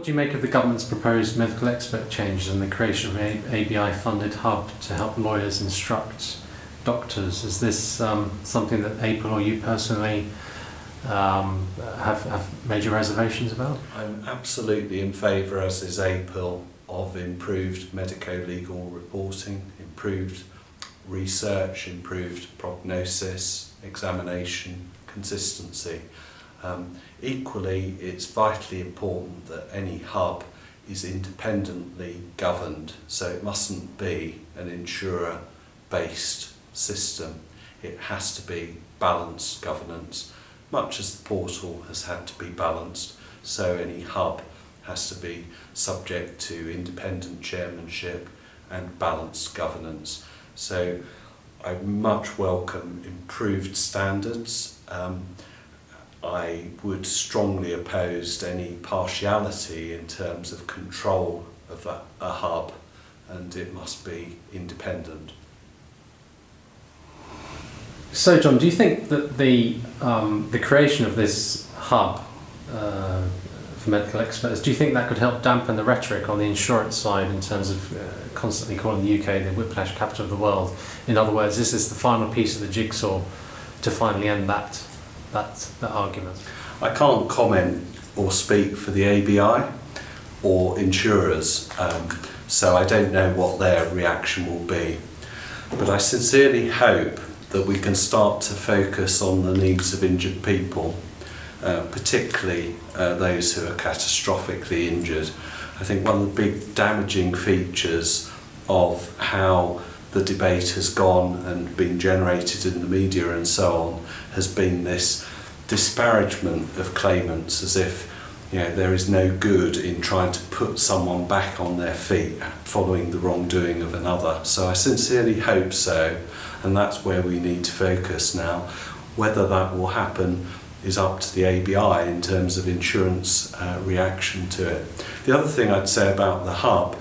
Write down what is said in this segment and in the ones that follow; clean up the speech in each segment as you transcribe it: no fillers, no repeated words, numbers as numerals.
do you make of the government's proposed medical expert changes and the creation of an ABI-funded hub to help lawyers instruct doctors? Is this something that APIL or you personally have major reservations about? I'm absolutely in favour, as is APIL, of improved medico-legal reporting, improved research, improved prognosis, examination, consistency. Equally, it's vitally important that any hub is independently governed, so it mustn't be an insurer-based system. It has to be balanced governance, much as the portal has had to be balanced, so any hub has to be subject to independent chairmanship and balanced governance. So I much welcome improved standards. I would strongly oppose any partiality in terms of control of a hub, and it must be independent. So, John, do you think that the creation of this hub for medical experts, do you think that could help dampen the rhetoric on the insurance side in terms of constantly calling the UK the whiplash capital of the world? In other words, is this the final piece of the jigsaw to finally end that argument? I can't comment or speak for the ABI or insurers, so I don't know what their reaction will be. But I sincerely hope that we can start to focus on the needs of injured people, particularly those who are catastrophically injured. I think one of the big damaging features of how the debate has gone and been generated in the media and so on has been this disparagement of claimants, as if there is no good in trying to put someone back on their feet following the wrongdoing of another. So I sincerely hope so, and that's where we need to focus now. Whether that will happen is up to the ABI in terms of insurance reaction to it. The other thing I'd say about the hub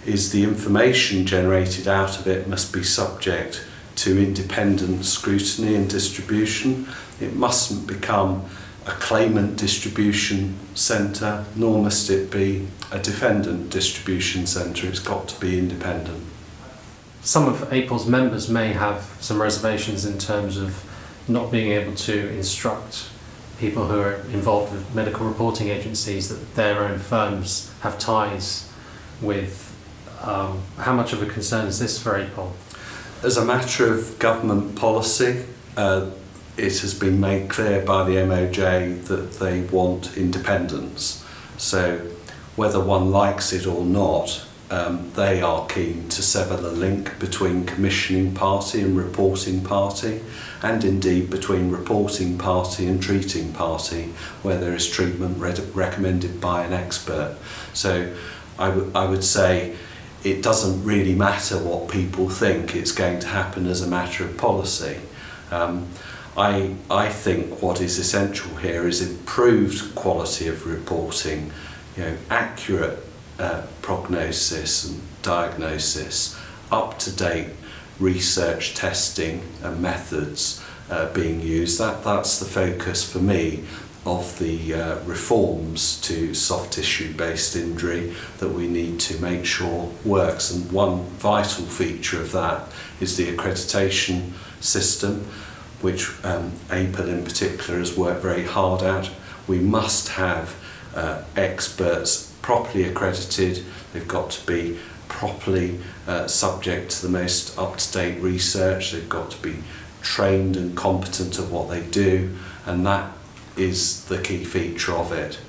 is the information generated out of it must be subject to independent scrutiny and distribution. It mustn't become a claimant distribution centre, nor must it be a defendant distribution centre. It's got to be independent. Some of APIL's members may have some reservations in terms of not being able to instruct people who are involved with medical reporting agencies that their own firms have ties with. How much of a concern is this for APIL? As a matter of government policy, it has been made clear by the MOJ that they want independence. So whether one likes it or not, they are keen to sever the link between commissioning party and reporting party, and indeed between reporting party and treating party, where there is treatment recommended by an expert. So I would say it doesn't really matter what people think, it's going to happen as a matter of policy. I think what is essential here is improved quality of reporting, accurate prognosis and diagnosis, up-to-date research testing and methods being used. That's the focus for me of the reforms to soft tissue based injury that we need to make sure works, and one vital feature of that is the accreditation system, which APIL in particular has worked very hard at. We must have experts properly accredited. They've got to be properly subject to the most up-to-date research. They've got to be trained and competent at what they do, and that is the key feature of it.